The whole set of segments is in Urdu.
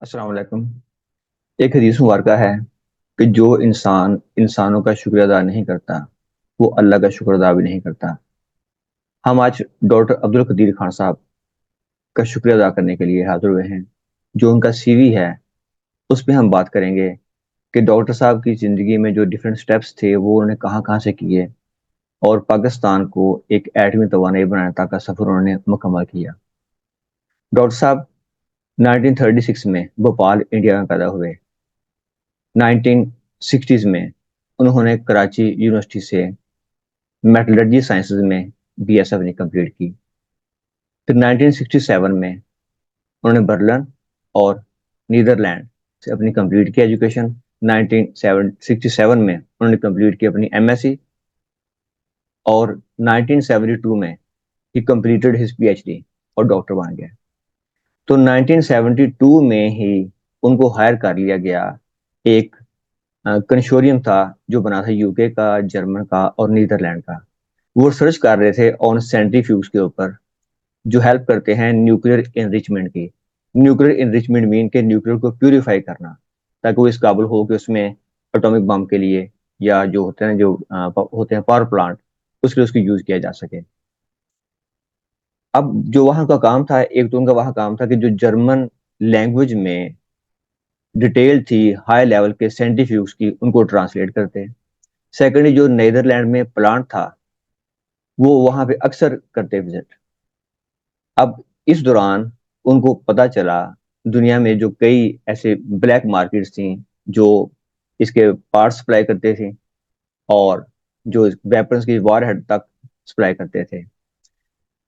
السلام علیکم۔ ایک حدیث مبارکہ ہے کہ جو انسان انسانوں کا شکر ادا نہیں کرتا وہ اللہ کا شکر ادا بھی نہیں کرتا۔ ہم آج ڈاکٹر عبدالقدیر خان صاحب کا شکر ادا کرنے کے لیے حاضر ہوئے ہیں۔ جو ان کا سی وی ہے اس پہ ہم بات کریں گے کہ ڈاکٹر صاحب کی زندگی میں جو ڈیفرنٹ سٹیپس تھے وہ انہوں نے کہاں کہاں سے کیے اور پاکستان کو ایک ایٹمی توانائی بنانے تک کا سفر انہوں نے مکمل کیا۔ ڈاکٹر صاحب 1936 میں بھوپال انڈیا میں پیدا ہوئے۔ 1960s میں انہوں نے کراچی یونیورسٹی سے میٹلرجی سائنسز میں بی ایس ایف نے کمپلیٹ کی۔ پھر 1967 میں انہوں نے برلن اور نیدرلینڈ سے اپنی کمپلیٹ کی ایجوکیشن۔ 1967 میں انہوں نے کمپلیٹ کی اپنی ایم ایس سی اور 1972 میں ہی completed his P H D اور ڈاکٹر بن گئے۔ تو 1972 میں ہی ان کو ہائر کر لیا گیا۔ ایک کنشوریم تھا جو بنا تھا یو کے کا، جرمن کا اور نیدرلینڈ کا۔ وہ ریسرچ کر رہے تھے آن سینٹریفیوگز کے اوپر جو ہیلپ کرتے ہیں نیوکلیر انریچمنٹ کی۔ نیوکلیر انریچمنٹ مین کہ نیوکلیر کو پیوریفائی کرنا تاکہ وہ اس قابل ہو کہ اس میں اٹامک بم کے لیے یا جو ہوتے ہیں ہوتے ہیں پاور پلانٹ اس کے لیے اس کو یوز کیا جا سکے۔ اب جو وہاں کا کام تھا، ایک تو ان کا وہاں کام تھا کہ جو جرمن لینگویج میں ڈیٹیل تھی ہائی لیول کے سینٹریفیوگز کی ان کو ٹرانسلیٹ کرتے۔ سیکنڈلی جو نیدرلینڈ میں پلانٹ تھا وہ وہاں پہ اکثر کرتے وزٹ۔ اب اس دوران ان کو پتا چلا دنیا میں جو کئی ایسے بلیک مارکیٹس تھیں جو اس کے پارٹس سپلائی کرتے تھے اور جو ویپنس کی وار ہیڈ تک سپلائی کرتے تھے۔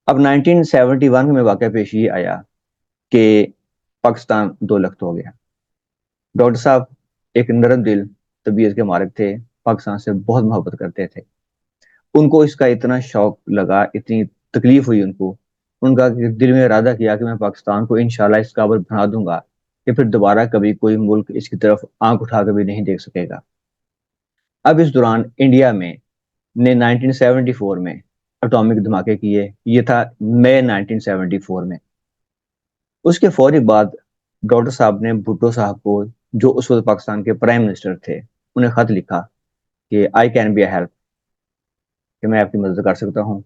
اب 1971 میں واقعہ پیش یہ آیا کہ پاکستان دو لخت ہو گیا۔ ڈاکٹر صاحب ایک نرم دل طبیعت کے مالک تھے، پاکستان سے بہت محبت کرتے تھے۔ ان کو اس کا اتنا شوق لگا، اتنی تکلیف ہوئی ان کا دل میں ارادہ کیا کہ میں پاکستان کو انشاءاللہ اس قابل بنا دوں گا کہ پھر دوبارہ کبھی کوئی ملک اس کی طرف آنکھ اٹھا کر بھی نہیں دیکھ سکے گا۔ اب اس دوران انڈیا میں نے 1974 میں اٹامک دھماکے کیے، یہ تھا مئی 1974 میں۔ اس کے فوری بعد ڈاکٹر صاحب نے بھٹو صاحب کو جو اس وقت پاکستان کے پرائم منسٹر تھے انہیں خط لکھا کہ I can be a help, کہ میں آپ کی مدد کر سکتا ہوں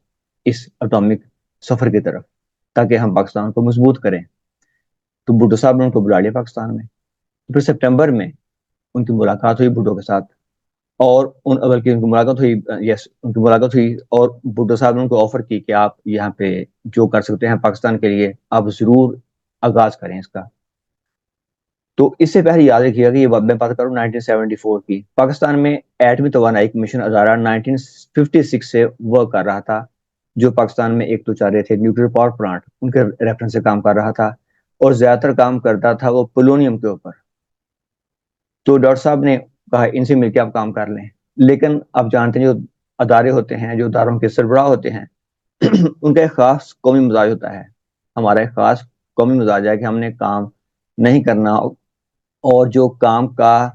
اس اٹامک سفر کی طرف تاکہ ہم پاکستان کو مضبوط کریں۔ تو بھٹو صاحب نے ان کو بلا لیا پاکستان میں۔ پھر سپٹمبر میں ان کی ملاقات ہوئی بھٹو کے ساتھ اور بلکہ ان کی ملاقات ہوئی ان کی ملاقات ہوئی اور بھٹو صاحب نے ان کو آفر کی کہ آپ یہاں پہ جو کر سکتے ہیں پاکستان کے لیے آپ ضرور آغاز کریں اس کا۔ تو اس سے پہلے یاد رکھیے گا کہ یہ میں بات کروں 1974 کی، پاکستان میں ایٹمی توانائی کمیشن ادارہ 1956 سے ورک کر رہا تھا، جو پاکستان میں ایک تو چاہ رہے تھے نیوکلیر پاور پلانٹ ان کے ریفرنس سے کام کر رہا تھا اور زیادہ تر کام کرتا تھا وہ پولونیم کے اوپر۔ تو ڈاکٹر صاحب نے کہا ان سے مل کے آپ کام کر لیں، لیکن آپ جانتے ہیں جو ادارے ہوتے ہیں، جو اداروں کے سربراہ ہوتے ہیں ان کا ایک خاص قومی مزاج ہوتا ہے۔ ہمارا ایک خاص قومی مزاج ہے کہ ہم نے کام نہیں کرنا اور جو کام کا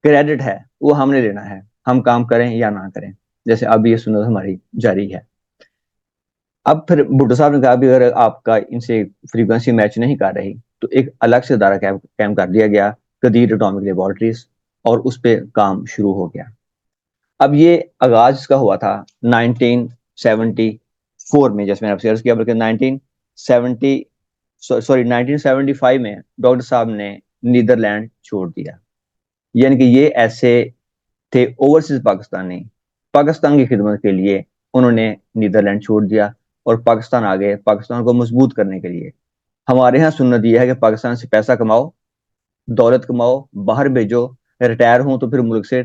کریڈٹ ہے وہ ہم نے لینا ہے، ہم کام کریں یا نہ کریں، جیسے اب یہ سنت ہماری جاری ہے۔ اب پھر بھٹو صاحب نے کہا بھی اگر آپ کا ان سے فریکوینسی میچ نہیں کر رہی تو ایک الگ سے ادارہ قائم کر دیا گیا، قدیر اٹامک لیبارٹریز، اور اس پہ کام شروع ہو گیا۔ اب یہ آغاز اس کا ہوا تھا 1974 میں، جیسے میں نے آپ سے عرض کیا، بلکہ 1975 میں ڈاکٹر صاحب نے نیدرلینڈ چھوڑ دیا۔ یعنی کہ یہ ایسے تھے اوورسیز پاکستانی، پاکستان کی خدمت کے لیے انہوں نے نیدرلینڈ چھوڑ دیا اور پاکستان آ گئے پاکستان کو مضبوط کرنے کے لیے۔ ہمارے ہاں سنت یہ ہے کہ پاکستان سے پیسہ کماؤ، دولت کماؤ، باہر بھیجو، ریٹائر ہوں تو پھر ملک سے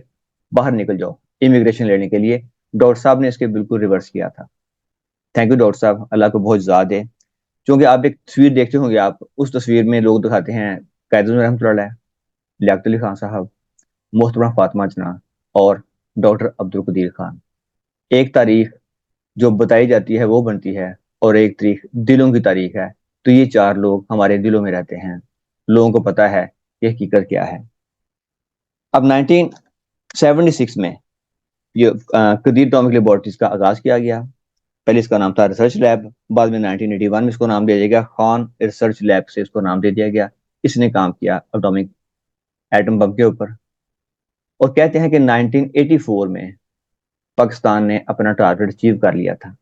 باہر نکل جاؤ امیگریشن لینے کے لیے۔ ڈاکٹر صاحب نے اس کے بالکل ریورس کیا تھا۔ تھینک یو ڈاکٹر صاحب، اللہ کو بہت زیادہ ہے۔ چونکہ آپ ایک تصویر دیکھتے ہوں گے، آپ اس تصویر میں لوگ دکھاتے ہیں قائد اعظم رحمۃ اللہ علیہ، لیاقت علی خان صاحب، محترمہ فاطمہ جناح اور ڈاکٹر عبدالقدیر خان۔ ایک تاریخ جو بتائی جاتی ہے وہ بنتی ہے اور ایک تاریخ دلوں کی تاریخ ہے، تو یہ چار لوگ ہمارے دلوں میں رہتے ہیں، لوگوں کو پتا ہے یہ حقیقت کیا ہے۔ اب 1976 میں یہ قدیر اٹامک لیبارٹریز کا آغاز کیا گیا۔ پہلے اس کا نام تھا ریسرچ لیب، بعد میں 1981 میں اس کو نام دیا گیا خان ریسرچ لیب سے اس کو نام دے دیا گیا۔ اس نے کام کیا اٹامک ایٹم بم کے اوپر، اور کہتے ہیں کہ 1984 میں پاکستان نے اپنا ٹارگٹ اچیو کر لیا تھا۔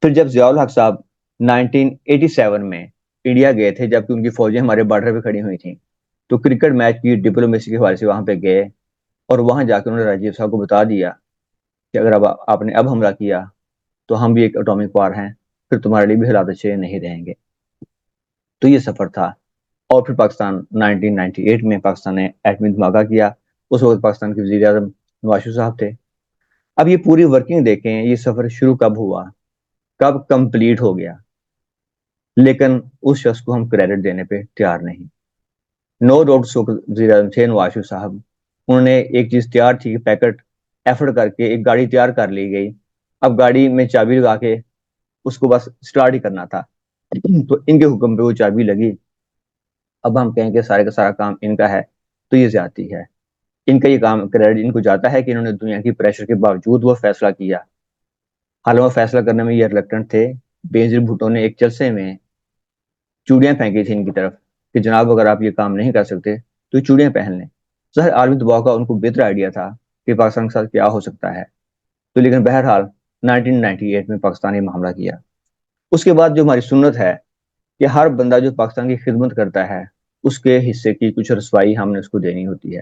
پھر جب ضیاء الحق صاحب 1987 میں انڈیا گئے تھے، جبکہ ان کی فوجیں ہمارے بارڈر پہ کھڑی ہوئی تھیں، تو کرکٹ میچ کی ڈپلومیسی کے حوالے سے وہاں پہ گئے، اور وہاں جا کے انہوں نے راجیو صاحب کو بتا دیا کہ اگر اب آپ نے اب حملہ کیا تو ہم بھی ایک اٹامک پاور ہیں، پھر تمہارے لیے بھی حالات اچھے نہیں رہیں گے۔ تو یہ سفر تھا، اور پھر پاکستان 1998 میں پاکستان نے ایٹمی دھماکہ کیا۔ اس وقت پاکستان کے وزیر اعظم نواز شریف صاحب تھے۔ اب یہ پوری ورکنگ دیکھیں، یہ سفر شروع کب ہوا، کب کمپلیٹ ہو گیا، لیکن اس شخص کو ہم کریڈٹ دینے پہ تیار نہیں۔ نو ڈاؤٹ اس وقت وزیر اعظم تھے نواز شریف صاحب، انہوں نے ایک چیز تیار تھی کہ پیکٹ ایفرٹ کر کے ایک گاڑی تیار کر لی گئی، اب گاڑی میں چابی لگا کے اس کو بس سٹارٹ ہی کرنا تھا، تو ان کے حکم پہ وہ چابی لگی۔ اب ہم کہیں کہ سارے کا سارا کام ان کا ہے، تو یہ زیادتی ہے۔ ان کا یہ کام کریڈٹ ان کو جاتا ہے کہ انہوں نے دنیا کی پریشر کے باوجود وہ فیصلہ کیا، حالانکہ وہ فیصلہ کرنے میں یہ ریلکٹنٹ تھے۔ بینظیر بھٹو نے ایک جلسے میں چوڑیاں پھینکی تھی ان کی طرف کہ جناب اگر آپ یہ کام نہیں کر سکتے تو یہ چوڑیاں پہن لیں۔ ظاہر عالمی دباؤ کا ان کو بہتر آئیڈیا تھا کہ پاکستان کے ساتھ کیا ہو سکتا ہے، تو لیکن بہرحال 1998 میں پاکستان نے معاملہ کیا۔ اس کے بعد جو ہماری سنت ہے کہ ہر بندہ جو پاکستان کی خدمت کرتا ہے اس کے حصے کی کچھ رسوائی ہم نے اس کو دینی ہوتی ہے۔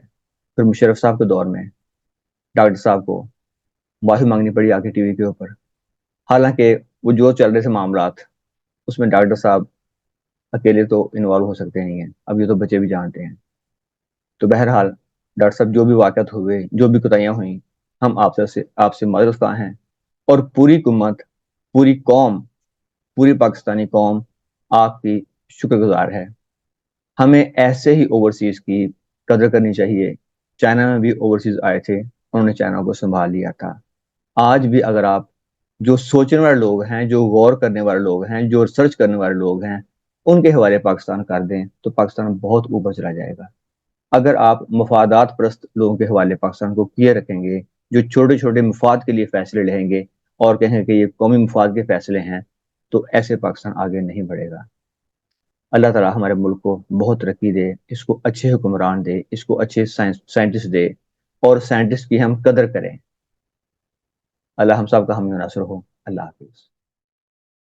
پھر مشرف صاحب کے دور میں ڈاکٹر صاحب کو معافی مانگنی پڑی آ کے ٹی وی کے اوپر، حالانکہ وہ جو چل رہے تھے معاملات اس میں ڈاکٹر صاحب اکیلے تو انوالو ہو سکتے نہیں ہیں، اب یہ تو بچے بھی جانتے ہیں۔ تو بہرحال ڈاکٹر صاحب جو بھی واقعات ہوئے، جو بھی کوتاہیاں ہوئیں، ہم آپ سے معذرت خواہ ہیں، اور پوری حکومت، پوری قوم، پوری پاکستانی قوم آپ کی شکر گزار ہے۔ ہمیں ایسے ہی اوورسیز کی قدر کرنی چاہیے۔ چائنا میں بھی اوورسیز آئے تھے، انہوں نے چائنا کو سنبھال لیا تھا۔ آج بھی اگر آپ جو سوچنے والے لوگ ہیں، جو غور کرنے والے لوگ ہیں، جو ریسرچ کرنے والے لوگ ہیں، ان کے حوالے پاکستان کر دیں تو پاکستان بہت اوپر چلا جائے گا۔ اگر آپ مفادات پرست لوگوں کے حوالے پاکستان کو کیے رکھیں گے، جو چھوٹے چھوٹے مفاد کے لیے فیصلے لیں گے اور کہیں کہ یہ قومی مفاد کے فیصلے ہیں، تو ایسے پاکستان آگے نہیں بڑھے گا۔ اللہ تعالیٰ ہمارے ملک کو بہت ترقی دے، اس کو اچھے حکمران دے، اس کو اچھے سائنٹسٹ دے، اور سائنٹسٹ کی ہم قدر کریں۔ اللہ ہم سب کا ہم ناصر ہو۔ اللہ حافظ۔